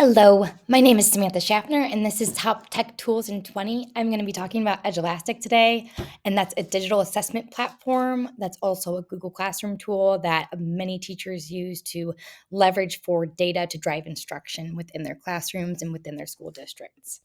Hello, my name is Samantha Shaffner, and this is Top Tech Tools in 20. I'm going to be talking about Edulastic today, and that's a digital assessment platform that's also a Google Classroom tool that many teachers use to leverage for data to drive instruction within their classrooms and within their school districts.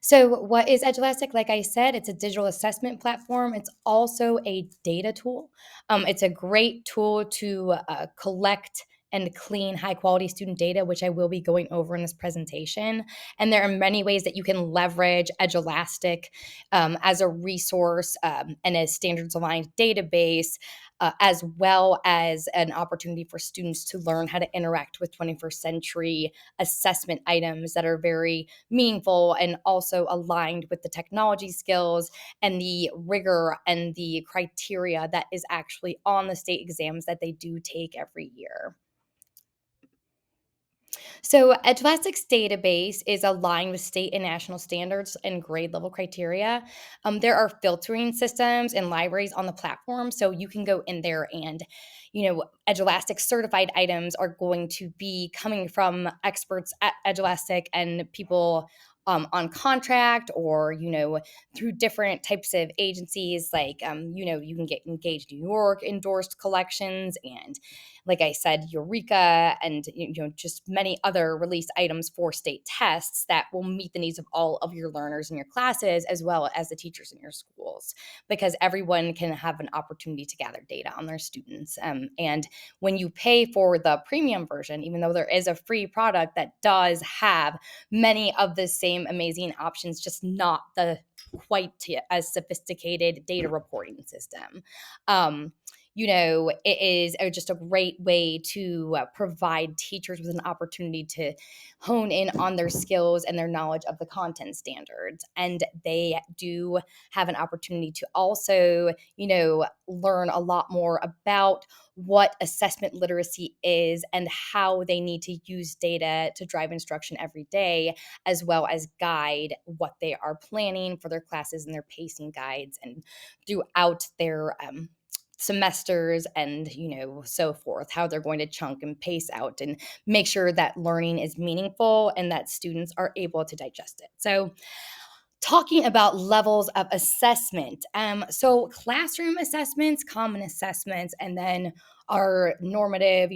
So, what is Edulastic? Like I said, it's a digital assessment platform. It's also a data tool. It's a great tool to collect and clean high quality student data, which I will be going over in this presentation. And there are many ways that you can leverage Edulastic as a resource and a standards aligned database. As well as an opportunity for students to learn how to interact with 21st century assessment items that are very meaningful and also aligned with the technology skills and the rigor and the criteria that is actually on the state exams that they do take every year. So, Edulastic's database is aligned with state and national standards and grade level criteria. There are filtering systems and libraries on the platform, so you can go in there and, Edulastic certified items are going to be coming from experts at Edulastic and people on contract or, through different types of agencies like, you can get Engaged New York endorsed collections and like I said, Eureka, and just many other released items for state tests that will meet the needs of all of your learners in your classes, as well as the teachers in your schools, because everyone can have an opportunity to gather data on their students. And when you pay for the premium version, even though there is a free product that does have many of the same amazing options, just not the quite as sophisticated data reporting system. It is just a great way to provide teachers with an opportunity to hone in on their skills and their knowledge of the content standards. And they do have an opportunity to also, learn a lot more about what assessment literacy is and how they need to use data to drive instruction every day, as well as guide what they are planning for their classes and their pacing guides and throughout their semesters and so forth, how they're going to chunk and pace out and make sure that learning is meaningful and that students are able to digest it. So talking about levels of assessment. So classroom assessments, common assessments, and then our normative,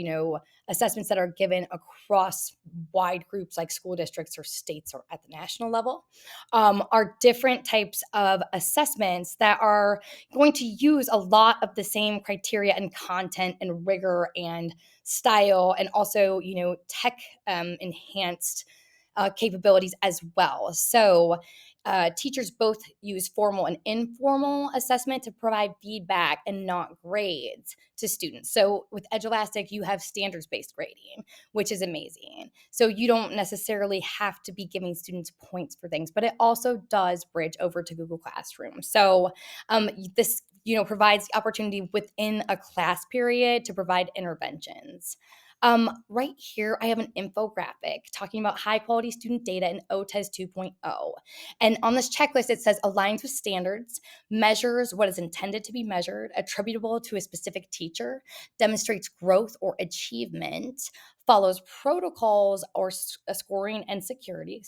assessments that are given across wide groups like school districts or states or at the national level, are different types of assessments that are going to use a lot of the same criteria and content and rigor and style and also, tech enhanced capabilities as well. So teachers both use formal and informal assessment to provide feedback and not grades to students. So with Edulastic, you have standards-based grading, which is amazing. So you don't necessarily have to be giving students points for things, but it also does bridge over to Google Classroom. So this provides the opportunity within a class period to provide interventions. Right here, I have an infographic talking about high quality student data in OTES 2.0. And on this checklist, it says aligns with standards, measures what is intended to be measured, attributable to a specific teacher, demonstrates growth or achievement, follows protocols or scoring and security,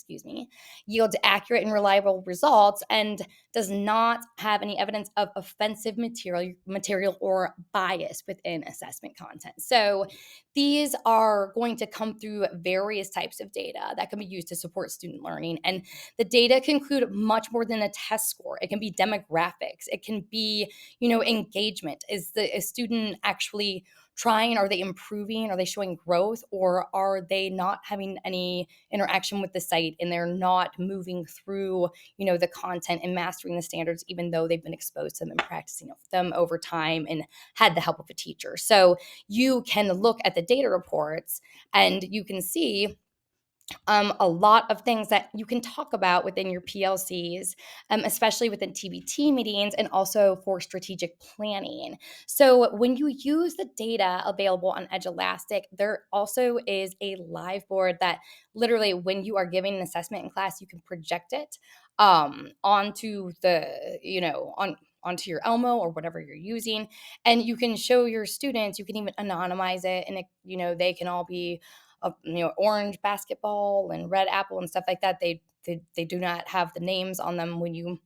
yields accurate and reliable results, and does not have any evidence of offensive material or bias within assessment content. So these are going to come through various types of data that can be used to support student learning. And the data can include much more than a test score. It can be demographics. It can be, engagement. Is the student actually trying? Are they improving? Are they showing growth? Or are they not having any interaction with the site and they're not moving through, the content and mastering the standards, even though they've been exposed to them and practicing them over time and had the help of a teacher. So you can look at the data reports and you can see a lot of things that you can talk about within your PLCs, especially within TBT meetings and also for strategic planning. So when you use the data available on Edulastic, there also is a live board that literally when you are giving an assessment in class, you can project it onto the, onto your Elmo or whatever you're using, and you can show your students. You can even anonymize it, and they can all be orange basketball and red apple and stuff like that. They do not have the names on them when you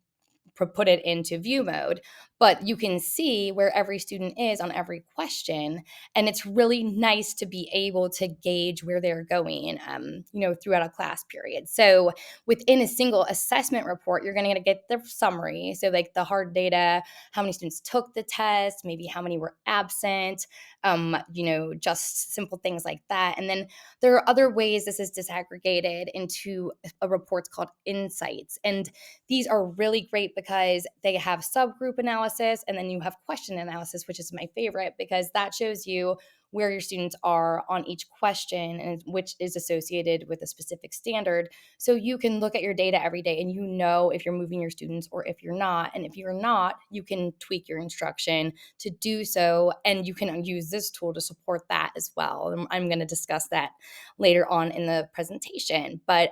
put it into view mode, but you can see where every student is on every question. And it's really nice to be able to gauge where they're going, throughout a class period. So within a single assessment report, you're going to get the summary. So like the hard data, how many students took the test, maybe how many were absent, just simple things like that. And then there are other ways this is disaggregated into a reports called insights. And these are really great because they have subgroup analysis, and then you have question analysis, which is my favorite because that shows you where your students are on each question and which is associated with a specific standard. So you can look at your data every day and if you're moving your students or if you're not. And if you're not, you can tweak your instruction to do so. And you can use this tool to support that as well. And I'm going to discuss that later on in the presentation. But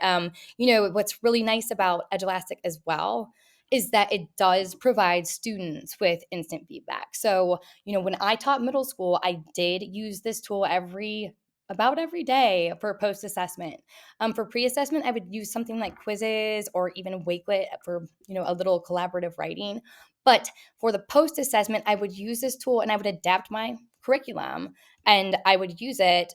what's really nice about Edulastic as well is that it does provide students with instant feedback. So, when I taught middle school, I did use this tool about every day for post-assessment. For pre-assessment, I would use something like quizzes or even Wakelet for, a little collaborative writing. But for the post-assessment, I would use this tool and I would adapt my curriculum and I would use it.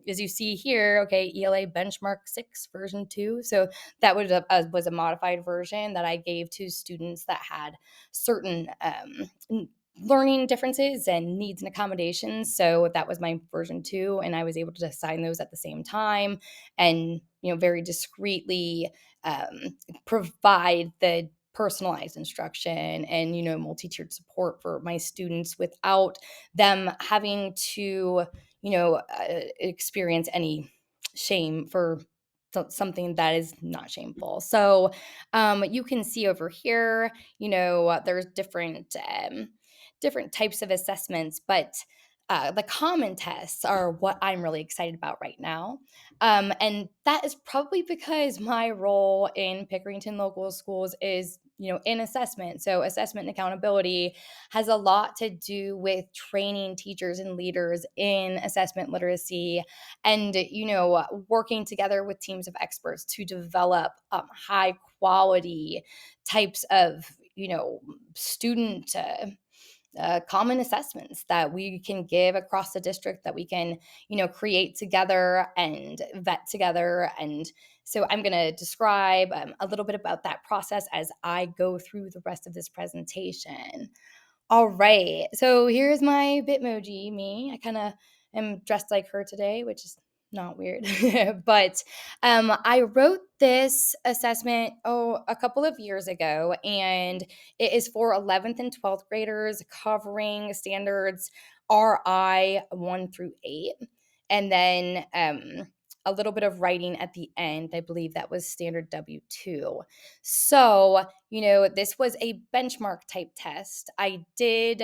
As you see here, okay, ELA Benchmark 6 version 2. So that was a modified version that I gave to students that had certain learning differences and needs and accommodations. So that was my version 2, and I was able to assign those at the same time and, very discreetly provide the personalized instruction and, multi-tiered support for my students without them having to experience any shame for something that is not shameful. So you can see over here, there's different types of assessments, but the common tests are what I'm really excited about right now. And that is probably because my role in Pickerington Local Schools is, in assessment. So assessment and accountability has a lot to do with training teachers and leaders in assessment literacy and, working together with teams of experts to develop high quality types of, student common assessments that we can give across the district that we can, create together and vet together. And so I'm going to describe a little bit about that process as I go through the rest of this presentation. All right. So here's my Bitmoji me. I kind of am dressed like her today, which is not weird. But I wrote this assessment, a couple of years ago, and it is for 11th and 12th graders covering standards RI 1 through 8. And then a little bit of writing at the end. I believe that was standard W2. So, this was a benchmark type test. I did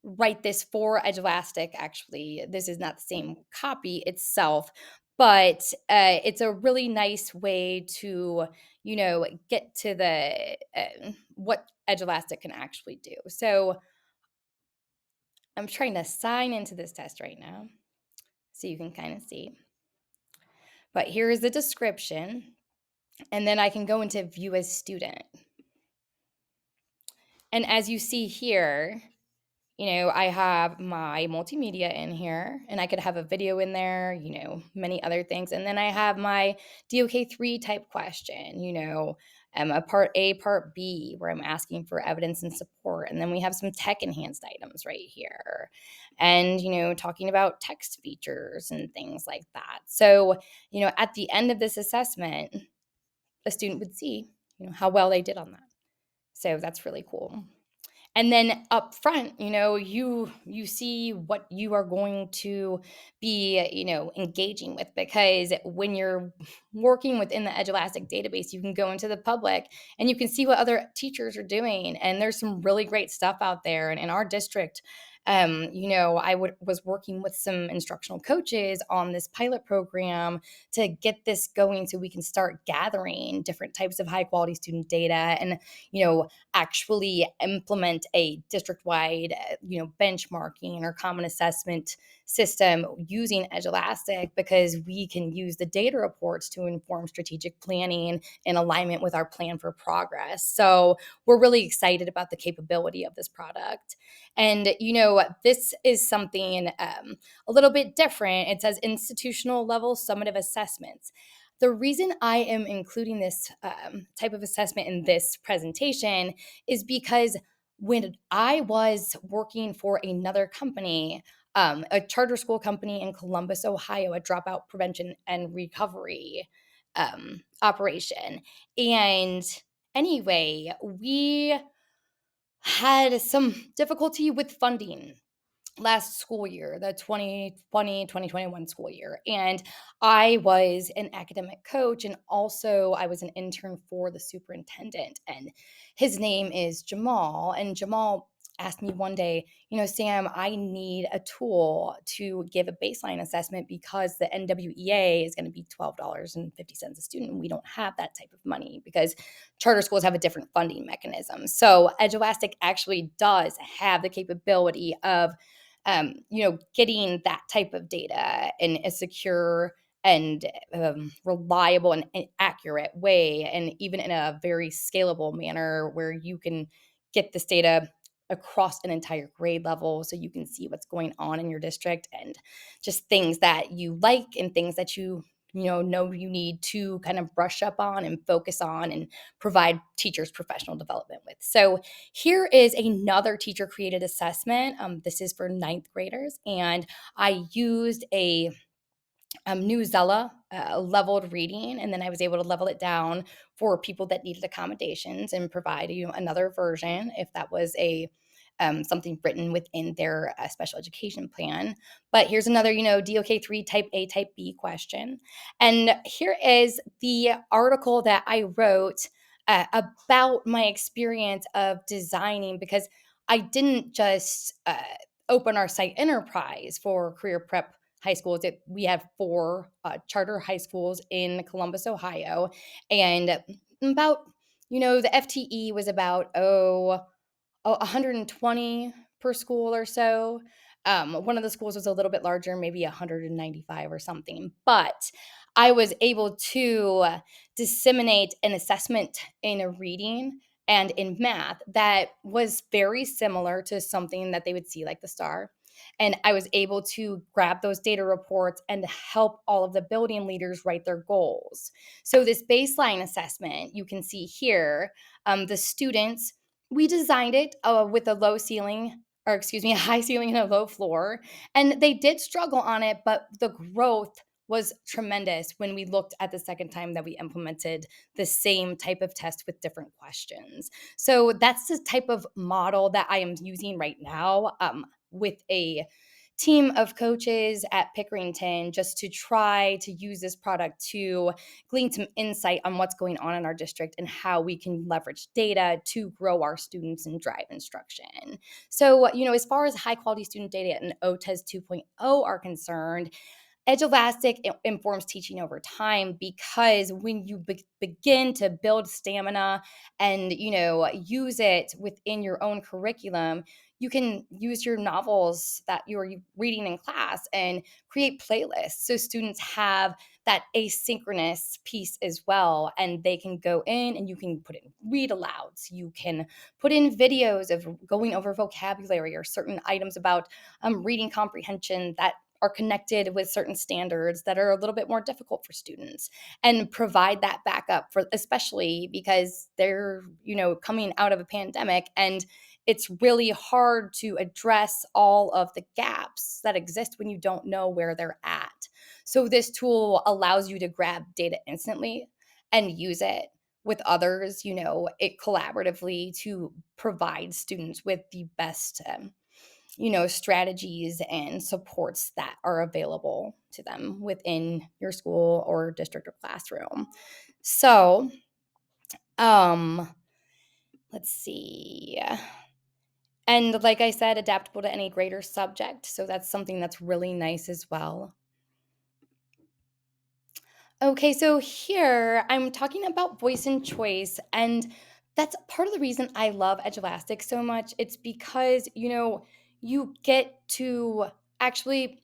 write this for Edulastic. Actually, this is not the same copy itself, but it's a really nice way to, get to the what Edulastic can actually do. So I'm trying to sign into this test right now so you can kind of see. But here is the description. And then I can go into view as student. And as you see here, I have my multimedia in here, and I could have a video in there, many other things. And then I have my DOK3 type question, a part A, part B, where I'm asking for evidence and support. And then we have some tech enhanced items right here. And, talking about text features and things like that. So, at the end of this assessment, a student would see, how well they did on that. So that's really cool. And then up front, you see what you are going to be, engaging with, because when you're working within the Edulastic database, you can go into the public and you can see what other teachers are doing. And there's some really great stuff out there. And in our district, Was working with some instructional coaches on this pilot program to get this going so we can start gathering different types of high quality student data and, actually implement a district-wide, benchmarking or common assessment system using Edulastic, because we can use the data reports to inform strategic planning in alignment with our plan for progress. So we're really excited about the capability of this product. And, this is something a little bit different. It says institutional level summative assessments. The reason I am including this type of assessment in this presentation is because when I was working for another company, a charter school company in Columbus, Ohio, a dropout prevention and recovery operation. And anyway, we had some difficulty with funding last school year, the 2020-2021 school year. And I was an academic coach, and also I was an intern for the superintendent. And his name is Jamal. And Jamal asked me one day, Sam, I need a tool to give a baseline assessment because the NWEA is going to be $12.50 a student. And we don't have that type of money because charter schools have a different funding mechanism. So Edulastic actually does have the capability of getting that type of data in a secure and reliable and accurate way, and even in a very scalable manner where you can get this data across an entire grade level so you can see what's going on in your district and just things that you like and things that you know you need to kind of brush up on and focus on and provide teachers professional development with. So here is another teacher created assessment. This is for ninth graders, and I used a New Zella leveled reading, and then I was able to level it down for people that needed accommodations and provide another version if that was a something written within their special education plan. But here's another, DOK3 type A, type B question. And here is the article that I wrote about my experience of designing, because I didn't just open our site enterprise for career prep high schools. We have 4 charter high schools in Columbus, Ohio, and about, the FTE was about 120 per school or so. One of the schools was a little bit larger, maybe 195 or something. But I was able to disseminate an assessment in a reading and in math that was very similar to something that they would see, like the STAR. And I was able to grab those data reports and help all of the building leaders write their goals. So, this baseline assessment, you can see here, the students, we designed it with a low ceiling, or excuse me, a high ceiling and a low floor. And they did struggle on it, but the growth was tremendous when we looked at the second time that we implemented the same type of test with different questions. So that's the type of model that I am using right now with a team of coaches at Pickerington, just to try to use this product to glean some insight on what's going on in our district and how we can leverage data to grow our students and drive instruction. So, as far as high quality student data and OTES 2.0 are concerned, Edulastic informs teaching over time, because when you begin to build stamina and use it within your own curriculum, you can use your novels that you're reading in class and create playlists so students have that asynchronous piece as well, and they can go in and you can put in read alouds, you can put in videos of going over vocabulary or certain items about reading comprehension that are connected with certain standards that are a little bit more difficult for students, and provide that backup, for especially because they're coming out of a pandemic, and it's really hard to address all of the gaps that exist when you don't know where they're at. So this tool allows you to grab data instantly and use it with others, it collaboratively, to provide students with the best strategies and supports that are available to them within your school or district or classroom. So, let's see. And like I said, adaptable to any grade or subject. So that's something that's really nice as well. Okay, so here I'm talking about voice and choice, and that's part of the reason I love Edulastic so much. It's because, you get to actually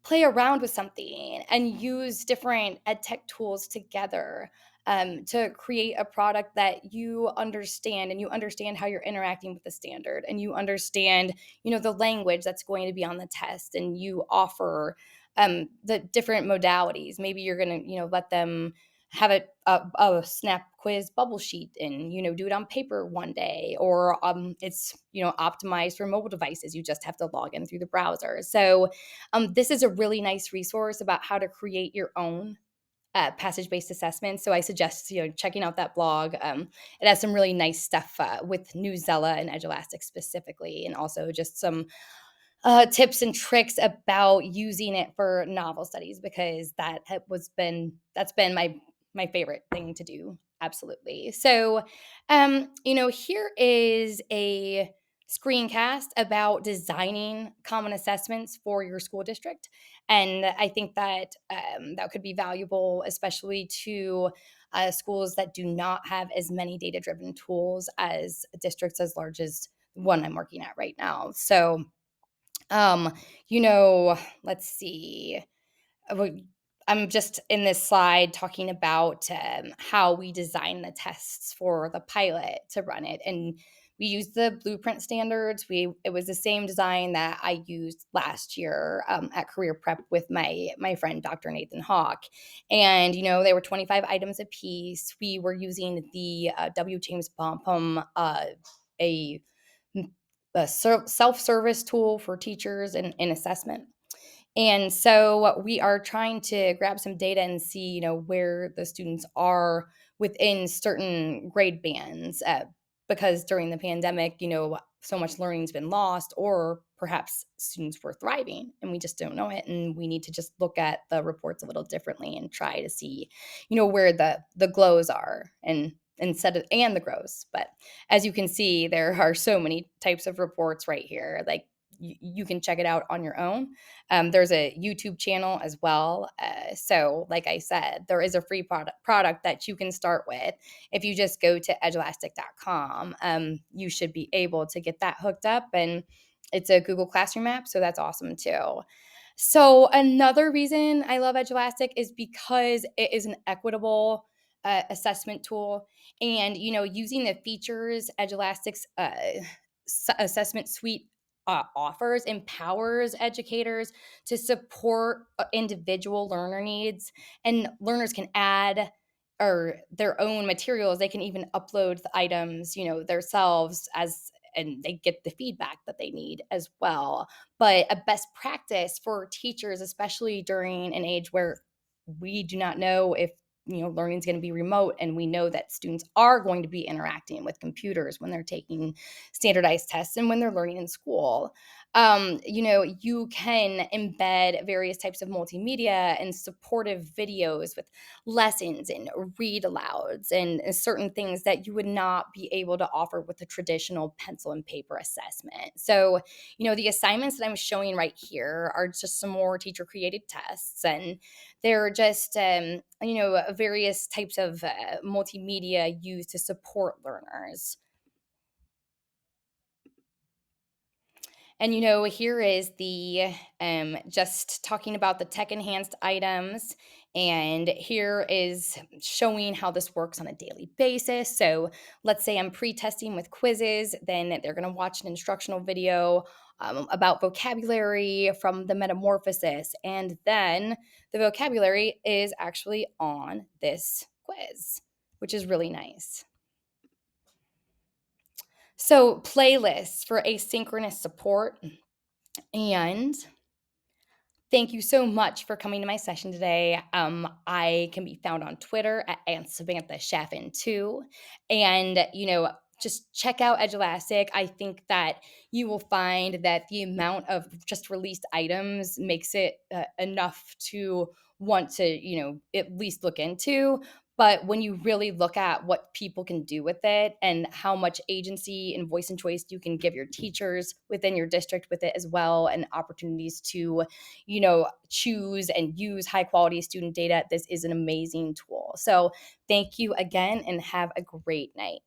play around with something and use different ed tech tools together to create a product that you understand, and you understand how you're interacting with the standard, and you understand the language that's going to be on the test, and you offer the different modalities. Maybe you're going to let them have a snap quiz bubble sheet and do it on paper one day, or it's optimized for mobile devices. You just have to log in through the browser. So this is a really nice resource about how to create your own passage-based assessments. So I suggest checking out that blog. It has some really nice stuff with Newsela and Edulastic specifically, and also just some tips and tricks about using it for novel studies, because that's been my favorite thing to do. Absolutely. So, here is a screencast about designing common assessments for your school district, and I think that that could be valuable, especially to schools that do not have as many data-driven tools as districts as large as one I'm working at right now. So um, let's see. I'm just in this slide talking about how we design the tests for the pilot to run it, and we used the blueprint standards. It was the same design that I used last year at Career Prep with my friend Dr. Nathan Hawk, and they were 25 items a piece. We were using the W. James Bompum, a self-service tool for teachers in assessment. And so we are trying to grab some data and see, where the students are within certain grade bands, because during the pandemic, so much learning's been lost, or perhaps students were thriving and we just don't know it. And we need to just look at the reports a little differently and try to see, where the glows are, and instead of and the grows. But as you can see, there are so many types of reports right here. Like, you can check it out on your own. There's a YouTube channel as well. So, like I said, there is a free product that you can start with. If you just go to edulastic.com, you should be able to get that hooked up. And it's a Google Classroom app, so that's awesome too. So, another reason I love Edulastic is because it is an equitable assessment tool. And, using the features Edulastic's assessment suite offers empowers educators to support individual learner needs, and learners can add or their own materials. They can even upload the items themselves, as and they get the feedback that they need as well. But a best practice for teachers, especially during an age where we do not know if learning is going to be remote, and we know that students are going to be interacting with computers when they're taking standardized tests and when they're learning in school. You can embed various types of multimedia and supportive videos with lessons and read alouds and certain things that you would not be able to offer with a traditional pencil and paper assessment. So, the assignments that I'm showing right here are just some more teacher created tests, and they're just, various types of multimedia used to support learners. And here is the just talking about the tech enhanced items. And here is showing how this works on a daily basis. So let's say I'm pre testing with quizzes, then they're going to watch an instructional video about vocabulary from the metamorphosis. And then the vocabulary is actually on this quiz, which is really nice. So, playlists for asynchronous support. And thank you so much for coming to my session today. I can be found on Twitter at Aunt Samantha Shaffner too. And, just check out Edulastic. I think that you will find that the amount of just released items makes it enough to want to, at least look into. But when you really look at what people can do with it and how much agency and voice and choice you can give your teachers within your district with it as well, and opportunities to, choose and use high quality student data, this is an amazing tool. So thank you again and have a great night.